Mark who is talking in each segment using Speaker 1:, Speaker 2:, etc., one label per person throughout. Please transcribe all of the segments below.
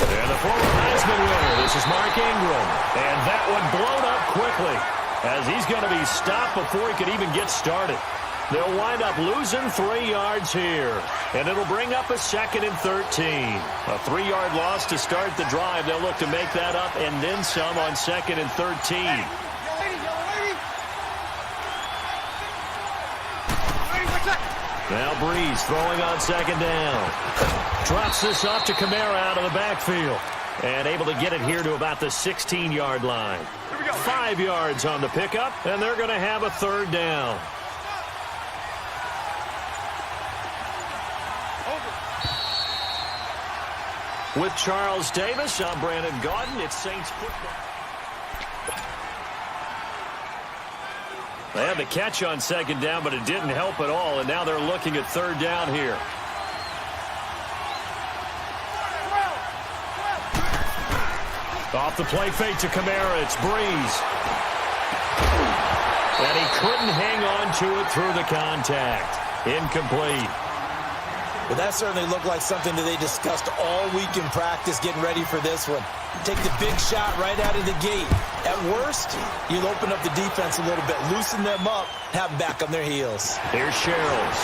Speaker 1: And the former Heisman winner, this is Mark Ingram. And that one blown up quickly as he's going to be stopped before he could even get started. They'll wind up losing 3 yards here. And it'll bring up a 2nd and 13. A 3-yard loss to start the drive. They'll look to make that up and then some on 2nd and 13. Now Breeze throwing on 2nd down. Drops this off to Kamara out of the backfield. And able to get it here to about the 16-yard line. 5 yards on the pickup, and they're going to have a 3rd down. With Charles Davis, I'm Brandon Gaudin. It's Saints football. They had the catch on 2nd down, but it didn't help at all, and now they're looking at 3rd down here. Off the play fake to Kamara, it's Breeze. And he couldn't hang on to it through the contact. Incomplete.
Speaker 2: Well, that certainly looked like something that they discussed all week in practice, getting ready for this one. Take the big shot right out of the gate. At worst, you'll open up the defense a little bit, loosen them up, have them back on their heels.
Speaker 1: Here's Sherrills.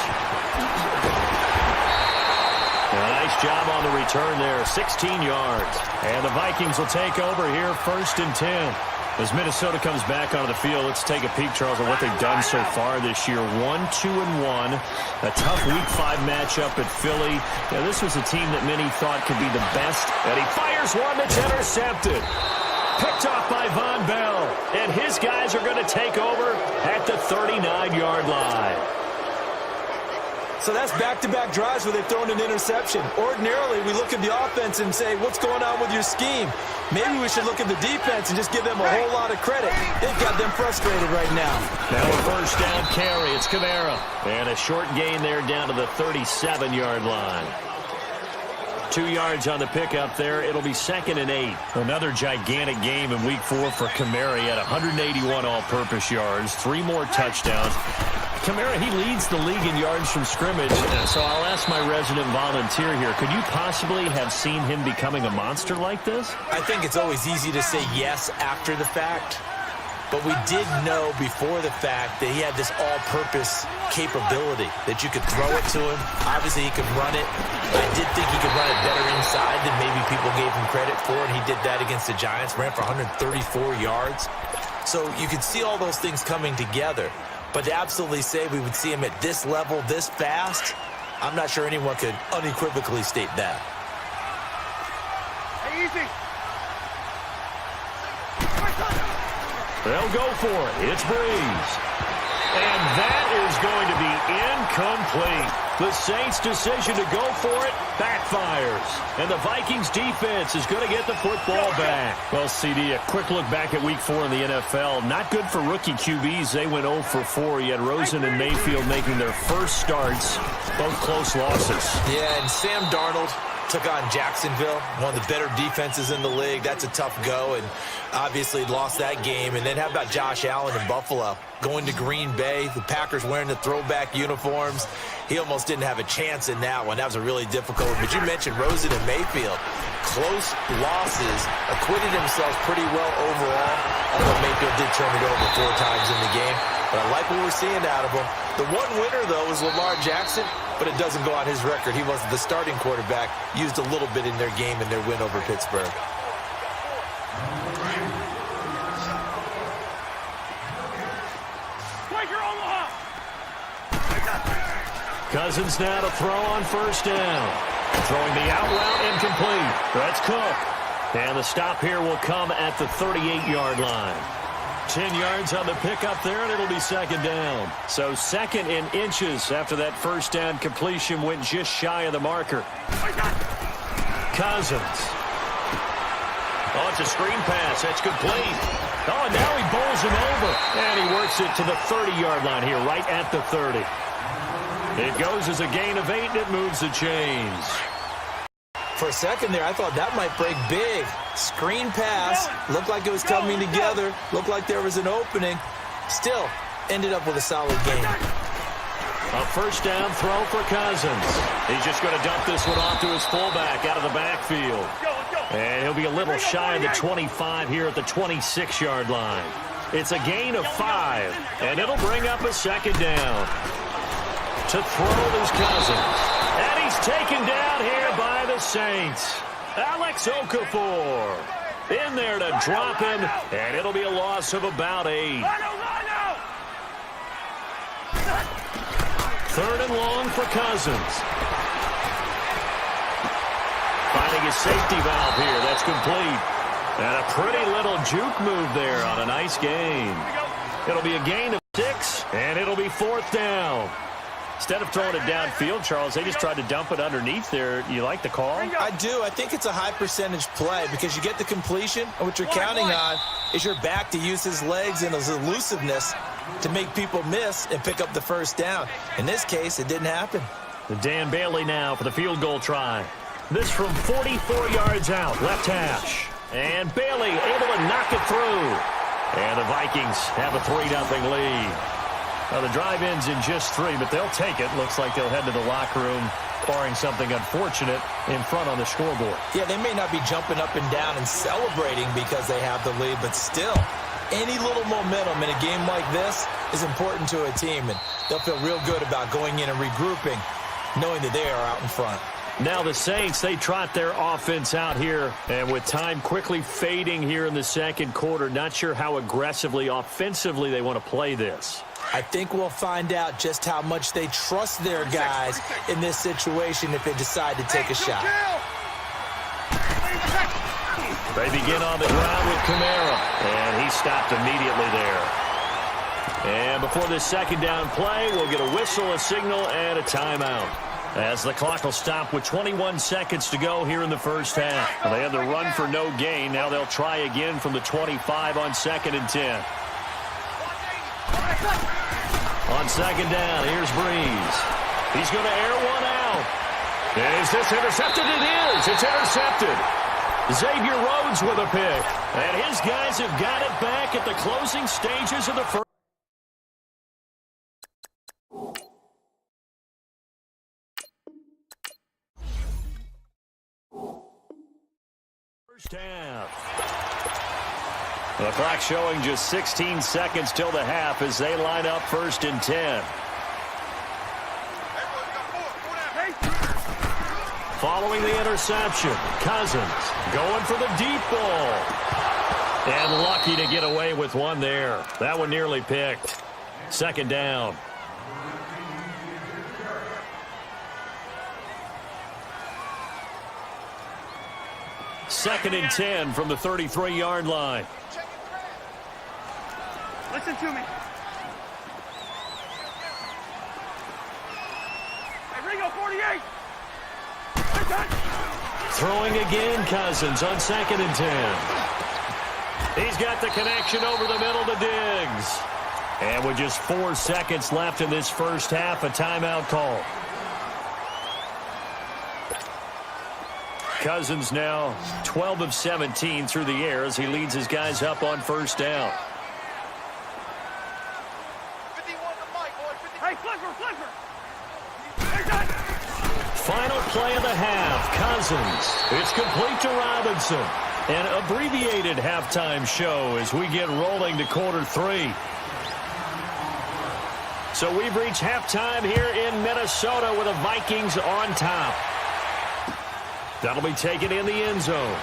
Speaker 1: Nice job on the return there, 16 yards. And the Vikings will take over here, 1st and 10. As Minnesota comes back onto the field, let's take a peek, Charles, at what they've done so far this year. 1-2-1. A tough Week 5 matchup at Philly. Now, this was a team that many thought could be the best. And he fires one that's intercepted. Picked off by Von Bell. And his guys are going to take over at the 39-yard line.
Speaker 2: So that's back-to-back drives where they've thrown an interception. Ordinarily, we look at the offense and say, what's going on with your scheme? Maybe we should look at the defense and just give them a whole lot of credit. They've got them frustrated right now.
Speaker 1: Now a 1st down carry. It's Kamara. And a short gain there down to the 37-yard line. 2 yards on the pickup there. It'll be 2nd and 8. Another gigantic game in Week 4 for Kamara. He had 181 all-purpose yards, 3 more touchdowns. Kamara, he leads the league in yards from scrimmage, so I'll ask my resident volunteer here. Could you possibly have seen him becoming a monster like this?
Speaker 2: I think it's always easy to say yes after the fact, but we did know before the fact that he had this all-purpose capability, that you could throw it to him. Obviously, he could run it. I did think he could run it better inside than maybe people gave him credit for, and he did that against the Giants, ran for 134 yards. So you could see all those things coming together. But to absolutely say we would see him at this level, this fast, I'm not sure anyone could unequivocally state that.
Speaker 3: Hey, easy.
Speaker 1: They'll go for it. It's Breeze. And that is going to be incomplete. The Saints' decision to go for it backfires. And the Vikings defense is going to get the football back. Well, CD, a quick look back at Week 4 in the NFL. Not good for rookie QBs. They went 0 for 4. You had Rosen and Mayfield making their first starts. Both close losses.
Speaker 2: Yeah, and Sam Darnold took on Jacksonville, one of the better defenses in the league. That's a tough go, and obviously lost that game. And then how about Josh Allen in Buffalo? Going to Green Bay, the Packers wearing the throwback uniforms. He almost didn't have a chance in that one. That was a really difficult one. But you mentioned Rosen and Mayfield. Close losses, acquitted himself pretty well overall, although Mayfield did turn it over 4 times in the game. But I like what we're seeing out of him. The one winner, though, is Lamar Jackson, but it doesn't go on his record. He wasn't the starting quarterback, used a little bit in their game in their win over Pittsburgh.
Speaker 1: Cousins now to throw on 1st down. Throwing the out route incomplete. That's Cook. And the stop here will come at the 38-yard line. 10 yards on the pickup there, and it'll be 2nd down. So 2nd in inches after that 1st down completion went just shy of the marker. Cousins. Oh, it's a screen pass. That's complete. Oh, and now he bowls him over. And he works it to the 30-yard line here, right at the 30. It goes as a gain of 8, and it moves the chains.
Speaker 2: For a second there, I thought that might break big. Screen pass. Looked like it was coming together. Looked like there was an opening. Still, ended up with a solid game.
Speaker 1: A first down throw for Cousins. He's just going to dump this one off to his fullback out of the backfield. And he'll be a little shy of the 25 here at the 26-yard line. It's a gain of 5, and it'll bring up a second down. To throw is Cousins. And he's taken down here by the Saints. Alex Okafor in there to drop him, and it'll be a loss of about 8. Third and long for Cousins. Finding his safety valve here. That's complete. And a pretty little juke move there on a nice gain. It'll be a gain of 6, and it'll be 4th down. Instead of throwing it downfield, Charles, they just tried to dump it underneath there. You like the call?
Speaker 2: I do. I think it's a high-percentage play because you get the completion, and what you're counting on is your back to use his legs and his elusiveness to make people miss and pick up the first down. In this case, it didn't happen.
Speaker 1: Dan Bailey now for the field goal try. This from 44 yards out, left hash. And Bailey able to knock it through. And the Vikings have a 3-0 lead. Now the drive ends in just 3, but they'll take it. Looks like they'll head to the locker room, barring something unfortunate in front on the scoreboard.
Speaker 2: Yeah, they may not be jumping up and down and celebrating because they have the lead, but still, any little momentum in a game like this is important to a team, and they'll feel real good about going in and regrouping, knowing that they are out in front.
Speaker 1: Now the Saints, they trot their offense out here, and with time quickly fading here in the second quarter, not sure how aggressively, offensively they want to play this.
Speaker 2: I think we'll find out just how much they trust their guys in this situation if they decide to take a shot.
Speaker 1: They begin on the ground with Kamara, and he stopped immediately there. And before this second down play, we'll get a whistle, a signal, and a timeout, as the clock will stop with 21 seconds to go here in the first half. They had the run for no gain. Now they'll try again from the 25 on 2nd and 10. On second down, here's Breeze. He's going to air one out. Is this intercepted? It is. It's intercepted. Xavier Rhodes with a pick. And his guys have got it back at the closing stages of the first half. The clock showing just 16 seconds till the half as they line up 1st and 10. Following the interception, Cousins going for the deep ball. And lucky to get away with one there. That one nearly picked. 2nd down. Second and 10 from the 33-yard line.
Speaker 3: Listen to me. Hey, Ringo, 48.
Speaker 1: Throwing again, Cousins on 2nd and 10. He's got the connection over the middle to Diggs. And with just 4 seconds left in this first half, a timeout call. Cousins now 12 of 17 through the air as he leads his guys up on 1st down. Final play of the half, Cousins. It's complete to Robinson. An abbreviated halftime show as we get rolling to quarter 3. So we've reached halftime here in Minnesota with the Vikings on top. That'll be taken in the end zone.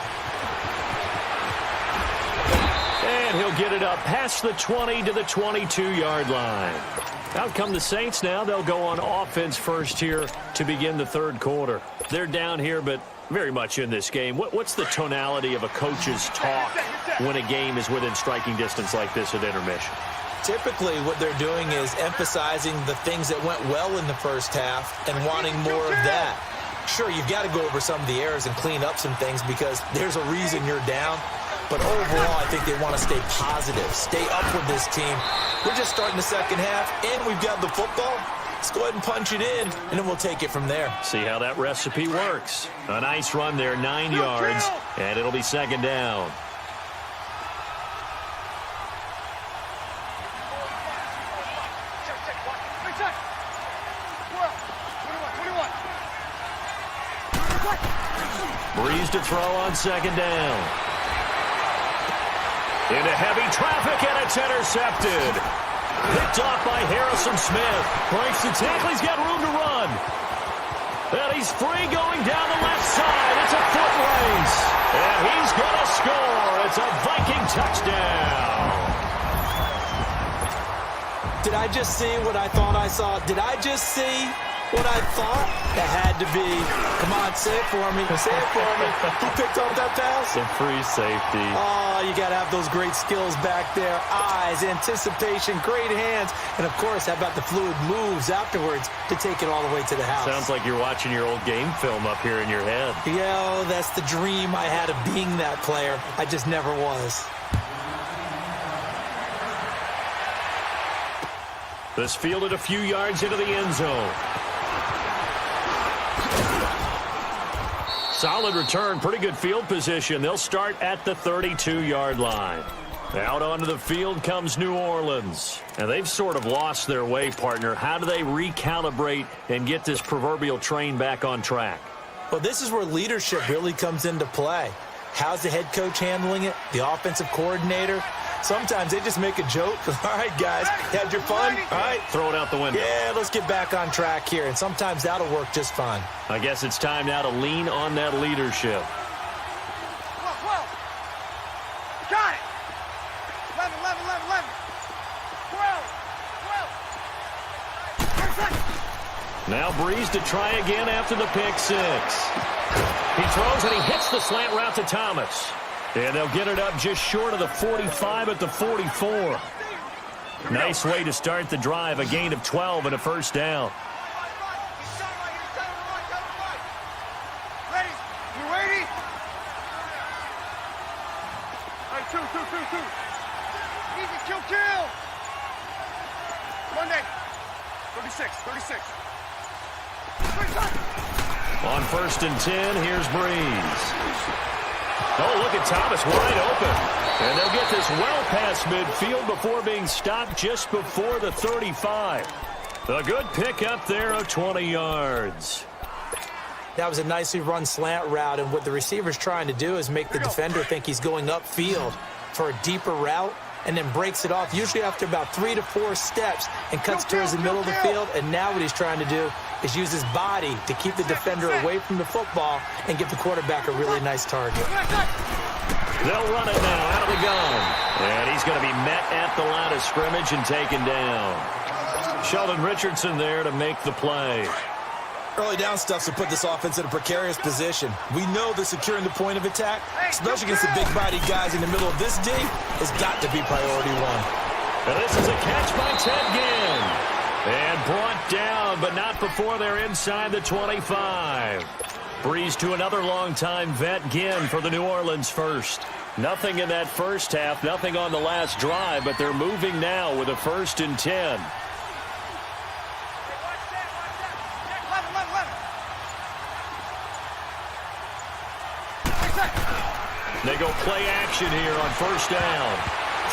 Speaker 1: And he'll get it up past the 20 to the 22-yard line. Out come the Saints now. They'll go on offense first here to begin the third quarter. They're down here, but very much in this game. What's the tonality of a coach's talk when a game is within striking distance like this at intermission?
Speaker 2: Typically, what they're doing is emphasizing the things that went well in the first half and wanting more of that. Sure, you've got to go over some of the errors and clean up some things because there's a reason you're down. But overall, I think they want to stay positive, stay up with this team. We're just starting the second half, and we've got the football. Let's go ahead and punch it in, and then we'll take it from there.
Speaker 1: See how that recipe works. A nice run there, 9 yards, and it'll be 2nd down. Breeze to throw on second down. Into heavy traffic, and it's intercepted. Picked off by Harrison Smith. Breaks the tackle. He's got room to run. And he's free going down the left side. It's a foot race. And he's going to score. It's a Viking touchdown.
Speaker 2: Did I just see what I thought I saw? Did I just see what I thought? That had to be. Come on, say it for me. Say it for me. Who picked up that pass?
Speaker 1: The free safety.
Speaker 2: Oh, you got to have those great skills back there. Eyes, anticipation, great hands. And, of course, how about the fluid moves afterwards to take it all the way to the house?
Speaker 1: Sounds like you're watching your old game film up here in your head.
Speaker 2: Yeah, that's the dream I had of being that player. I just never was.
Speaker 1: This fielded a few yards into the end zone. Solid return, pretty good field position. They'll start at the 32-yard line. Out onto the field comes New Orleans. And they've sort of lost their way, partner. How do they recalibrate and get this proverbial train back on track?
Speaker 2: Well, this is where leadership really comes into play. How's the head coach handling it? The offensive coordinator? Sometimes they just make a joke. All right, guys, had your fun? All right.
Speaker 1: Throw it out the window.
Speaker 2: Yeah, let's get back on track here. And sometimes that'll work just fine.
Speaker 1: I guess it's time now to lean on that leadership.
Speaker 3: 12. Got it. 11. 12.
Speaker 1: Now Breeze to try again after the pick six. He throws and he hits the slant route to Thomas. And they'll get it up just short of the 45 at the 44. Nice way to start the drive, a gain of 12 and a first down.
Speaker 3: Ready? You ready? All right, two. Easy, kill. Monday. 36.
Speaker 1: On 1st and 10, here's Breeze. Oh, look at Thomas wide open. And they'll get this well past midfield before being stopped just before the 35. A good pick up there of 20 yards.
Speaker 2: That was a nicely run slant route, and what the receiver's trying to do is make the defender think he's going upfield for a deeper route, and then breaks it off, usually after about 3 to 4 steps, and cuts towards the middle of the field. And now what he's trying to do is use his body to keep the defender away from the football and give the quarterback a really nice target.
Speaker 1: They'll run it now out of the gun. And he's going to be met at the line of scrimmage and taken down. Sheldon Richardson there to make the play.
Speaker 2: Early down stuff to put this offense in a precarious position. We know that securing the point of attack, especially against the big-bodied guys in the middle of this D, has got to be priority one.
Speaker 1: And this is a catch by Pxtheadgamer. And brought down, but not before they're inside the 25. Breeze to another long-time vet, Ginn, for the New Orleans first. Nothing in that first half, nothing on the last drive, but they're moving now with a 1st and 10. They go play action here on 1st down.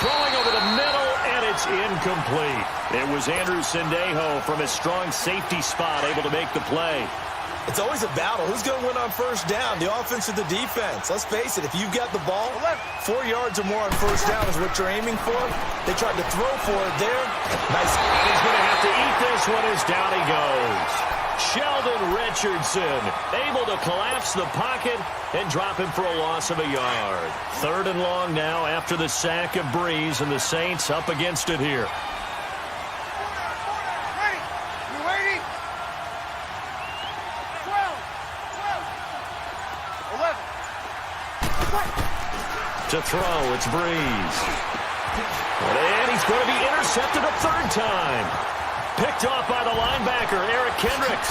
Speaker 1: Throwing over the middle, and it's incomplete. It was Andrew Sendejo from his strong safety spot able to make the play.
Speaker 2: It's always a battle. Who's going to win on 1st down, the offense or the defense? Let's face it, if you've got the ball, 4 yards or more on 1st down is what you're aiming for. They tried to throw for it there. Nice.
Speaker 1: And he's going to have to eat this one as down he goes. Sheldon Richardson able to collapse the pocket and drop him for a loss of a yard. 3rd and long now after the sack of Breeze, and the Saints up against it here.
Speaker 3: Ready? You ready? 12. 11.
Speaker 1: To throw, it's Breeze. And he's going to be intercepted a 3rd time. Picked off by the linebacker, Eric Kendricks.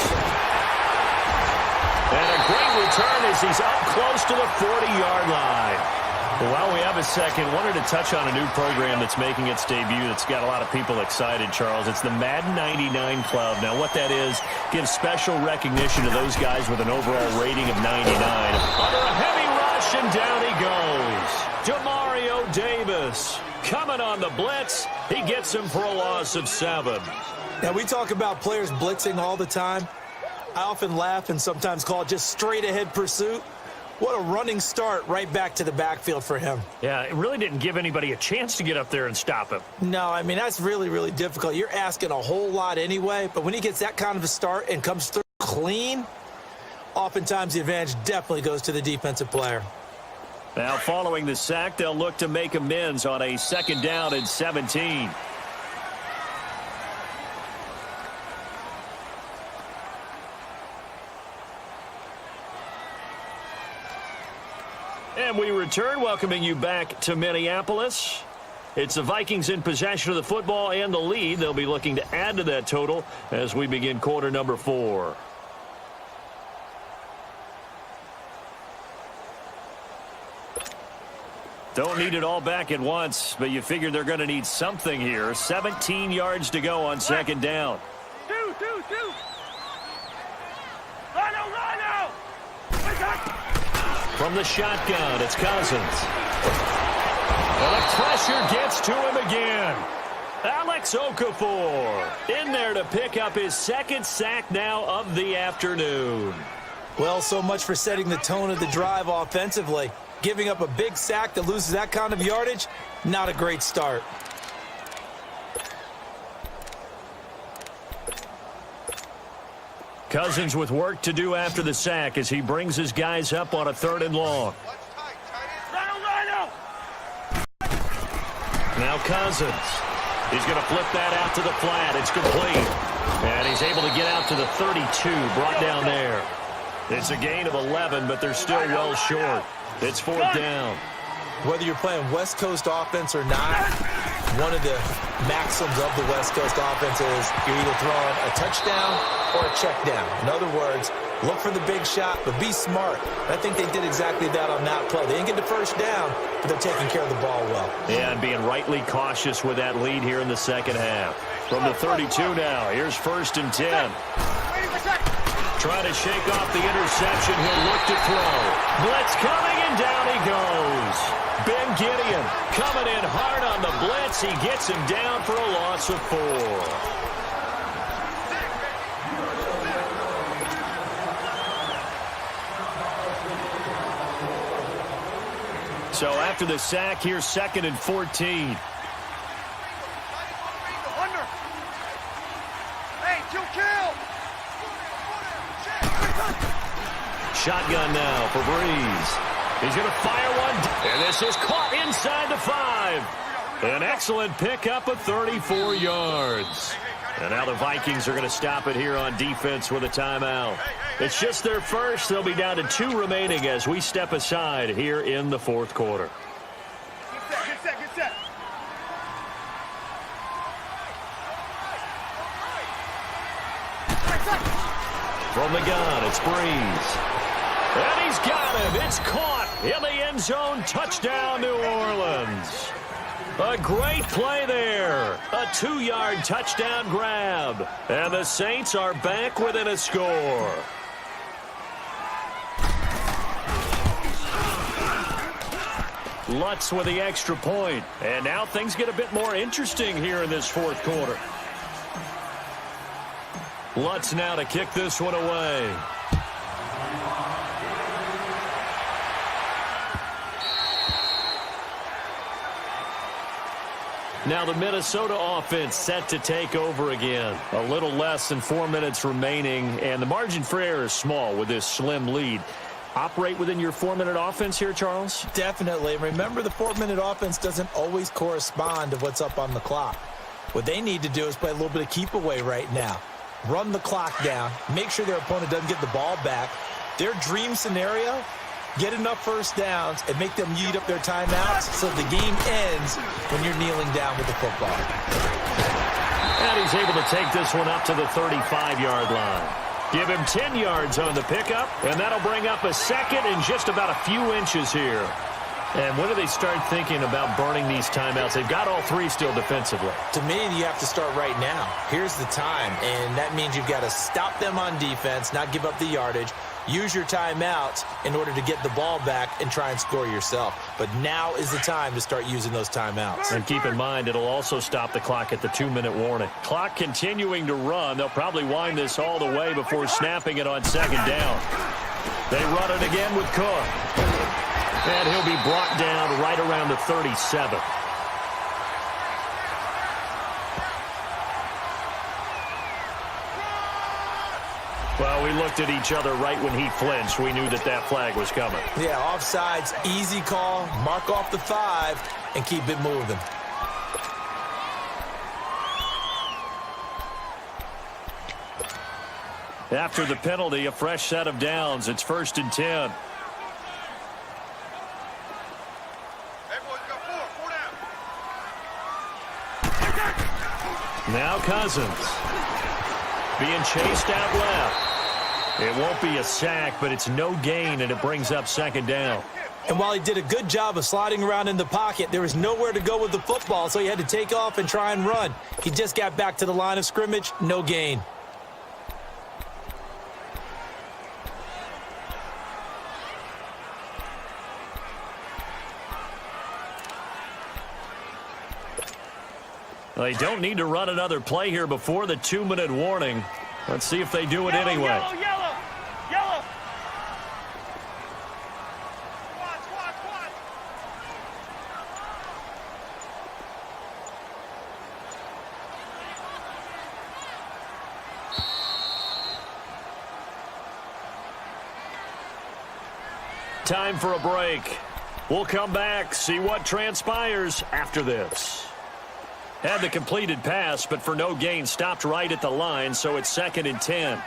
Speaker 1: And a great return as he's up close to the 40-yard line. While we have a second, wanted to touch on a new program that's making its debut that's got a lot of people excited, Charles. It's the Madden 99 Club. Now, what that is, gives special recognition to those guys with an overall rating of 99. Under a heavy rush, and down he goes. Demario Davis coming on the blitz. He gets him for a loss of 7.
Speaker 2: Now, we talk about players blitzing all the time. I often laugh and sometimes call it just straight-ahead pursuit. What a running start right back to the backfield for him.
Speaker 1: Yeah, it really didn't give anybody a chance to get up there and stop him.
Speaker 2: No, I mean, that's really, really difficult. You're asking a whole lot anyway, but when he gets that kind of a start and comes through clean, oftentimes the advantage definitely goes to the defensive player.
Speaker 1: Now, following the sack, they'll look to make amends on a 2nd down and 17. And we return, welcoming you back to Minneapolis. It's the Vikings in possession of the football and the lead. They'll be looking to add to that total as we begin quarter number 4. Don't need it all back at once, but you figure they're going to need something here. 17 yards to go on 2nd down.
Speaker 3: Two. Rhino!
Speaker 1: From the shotgun, it's Cousins. Well, the pressure gets to him again. Alex Okafor in there to pick up his 2nd sack now of the afternoon.
Speaker 2: Well, so much for setting the tone of the drive offensively. Giving up a big sack that loses that kind of yardage, not a great start.
Speaker 1: Cousins with work to do after the sack as he brings his guys up on a 3rd and long.
Speaker 3: Rhino!
Speaker 1: Now Cousins. He's going to flip that out to the flat. It's complete. And he's able to get out to the 32, brought down there. It's a gain of 11, but they're still well short. It's 4th down.
Speaker 2: Whether you're playing West Coast offense or not, one of the maxims of the West Coast offense is you're either throwing a touchdown or a check down. In other words, look for the big shot, but be smart. I think they did exactly that on that play. They didn't get the 1st down, but they're taking care of the ball well.
Speaker 1: Yeah, and being rightly cautious with that lead here in the 2nd half. From the 32 now, here's 1st and 10. Trying to shake off the interception. He'll look to throw. Blitz coming, and down he goes. Ben Gideon coming in hard on the blitz. He gets him down for a loss of 4. So after the sack, here's 2nd and 14.
Speaker 3: Under. Hey, kill!
Speaker 1: Shotgun now for Breeze. He's going to fire one. And this is caught inside the 5. An excellent pickup of 34 yards. And now the Vikings are going to stop it here on defense with a timeout. It's just their first. They'll be down to 2 remaining as we step aside here in the 4th quarter.
Speaker 3: Get set.
Speaker 1: From the gun, it's Breeze. And he's got him. It's caught in the end zone. Touchdown, New Orleans. A great play there. A 2-yard touchdown grab. And the Saints are back within a score. Lutz with the extra point. And now things get a bit more interesting here in this 4th quarter. Lutz now to kick this one away. Now the Minnesota offense set to take over again. A little less than 4 minutes remaining, and the margin for error is small with this slim lead. Operate within your 4-minute offense here, Charles?
Speaker 2: Definitely. Remember, the 4-minute offense doesn't always correspond to what's up on the clock. What they need to do is play a little bit of keep away right now. Run the clock down. Make sure their opponent doesn't get the ball back. Their dream scenario, get enough 1st downs and make them eat up their timeouts so the game ends when you're kneeling down with the football.
Speaker 1: And he's able to take this one up to the 35-yard line. Give him 10 yards on the pickup, and that'll bring up a 2nd and just about a few inches here. And when do they start thinking about burning these timeouts? They've got all 3 still defensively.
Speaker 2: To me, you have to start right now. Here's the time, and that means you've got to stop them on defense, not give up the yardage. Use your timeouts in order to get the ball back and try and score yourself. But now is the time to start using those timeouts.
Speaker 1: And keep in mind, it'll also stop the clock at the 2-minute warning. Clock continuing to run. They'll probably wind this all the way before snapping it on 2nd down. They run it again with Cook. And he'll be brought down right around the 37. Well, we looked at each other right when he flinched. We knew that that flag was coming.
Speaker 2: Yeah, offsides, easy call. Mark off the 5 and keep it moving.
Speaker 1: After the penalty, a fresh set of downs. It's 1st and 10.
Speaker 3: Hey, boys, got 4 down.
Speaker 1: Now Cousins. Being chased out left. It won't be a sack, but it's no gain, and it brings up 2nd down.
Speaker 2: And while he did a good job of sliding around in the pocket, there was nowhere to go with the football, so he had to take off and try and run. He just got back to the line of scrimmage, no gain.
Speaker 1: They don't need to run another play here before the 2-minute warning. Let's see if they do it anyway.
Speaker 3: Yellow, yellow, yellow. Squad.
Speaker 1: Time for a break. We'll come back, see what transpires after this. Had the completed pass, but for no gain, stopped right at the line, so it's 2nd and 10.
Speaker 3: Hey,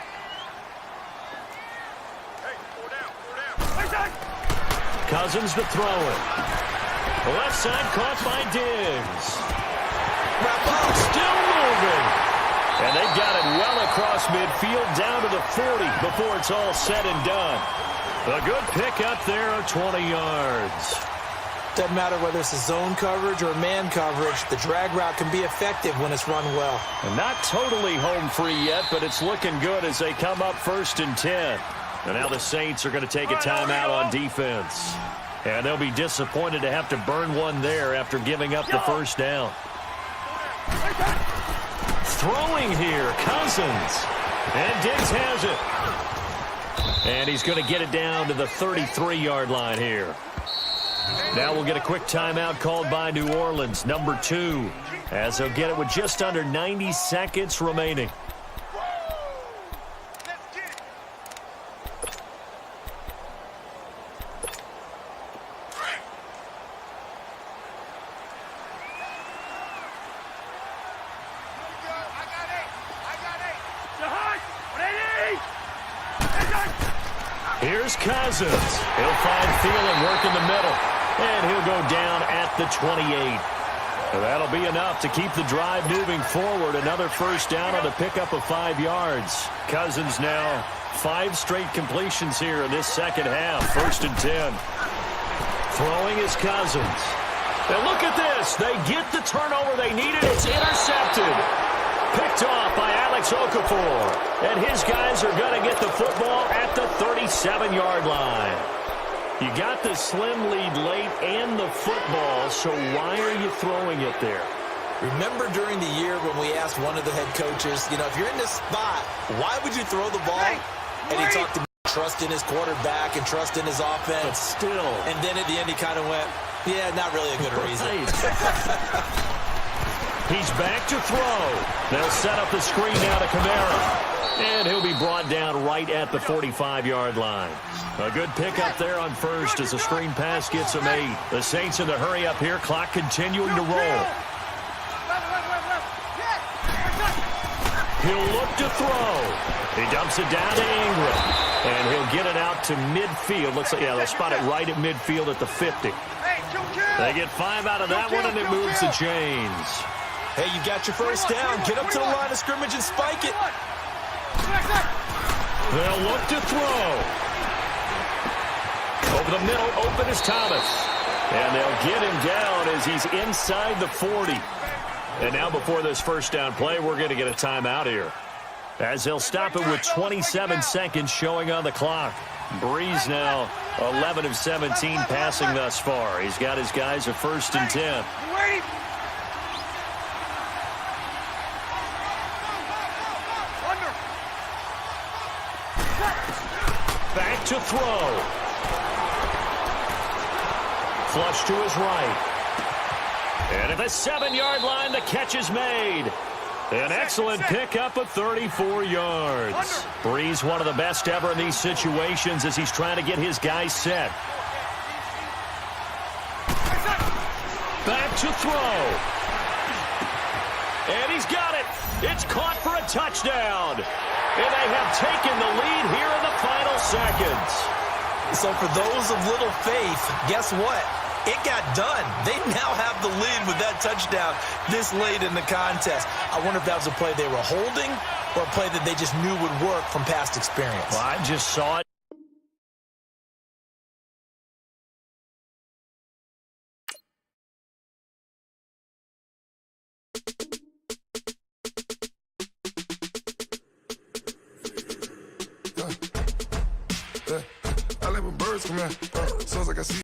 Speaker 3: 4 down.
Speaker 1: Cousins to throw it. Left side caught by Diggs. Still moving. And they got it well across midfield down to the 40 before it's all said and done. A good pickup there of 20 yards.
Speaker 2: Doesn't matter whether it's a zone coverage or man coverage, the drag route can be effective when it's run well.
Speaker 1: And not totally home free yet, but it's looking good as they come up 1st and 10. And now the Saints are going to take a timeout on defense. And they'll be disappointed to have to burn one there after giving up the 1st down. Throwing here, Cousins. And Diggs has it. And he's going to get it down to the 33-yard line here. Now we'll get a quick timeout called by New Orleans, number 2, as they'll get it with just under 90 seconds remaining.
Speaker 3: Let's get it.
Speaker 1: Here's Cousins. He'll find Thielen work in the middle. And he'll go down at the 28. That'll be enough to keep the drive moving forward. Another 1st down on the pickup of 5 yards. Cousins now 5 straight completions here in this 2nd half. 1st and 10. Throwing is Cousins. And look at this. They get the turnover they needed. It's intercepted. Picked off by Alex Okafor. And his guys are going to get the football at the 37-yard line. You got the slim lead late and the football, so why are you throwing it there?
Speaker 2: Remember during the year when we asked one of the head coaches, if you're in this spot, why would you throw the ball? And he talked about trust in his quarterback and trust in his offense.
Speaker 1: But still.
Speaker 2: And then at the end he kind of went, yeah, not really a good reason.
Speaker 1: He's back to throw. They'll set up the screen now to Kamara. And he'll be brought down right at the 45-yard line. A good pickup there on 1st as the screen pass gets him 8. The Saints in the hurry up here. Clock continuing to roll. He'll look to throw. He dumps it down to Ingram. And he'll get it out to midfield. Looks like, they'll spot it right at midfield at the 50. They get 5 out of that one, and it moves the chains.
Speaker 2: Hey, you got your 1st down. Get up to the line of scrimmage and spike it.
Speaker 1: They'll look to throw. Over the middle, open is Thomas. And they'll get him down as he's inside the 40. And now before this 1st down play, we're going to get a timeout here, as they'll stop it with 27 seconds showing on the clock. Breeze now 11 of 17 passing thus far. He's got his guys at 1st and 10. Back to throw. Flush to his right. And at the 7-yard line, the catch is made. An excellent pickup of 34 yards. Breeze, one of the best ever in these situations as he's trying to get his guys set. Back to throw. And he's got it. It's caught for a touchdown. And they have taken the lead here in the final seconds.
Speaker 2: So for those of little faith, guess what? It got done. They now have the lead with that touchdown this late in the contest. I wonder if that was a play they were holding or a play that they just knew would work from past experience.
Speaker 1: Well, I just saw it.
Speaker 4: I like when birds come out. Sounds like I see.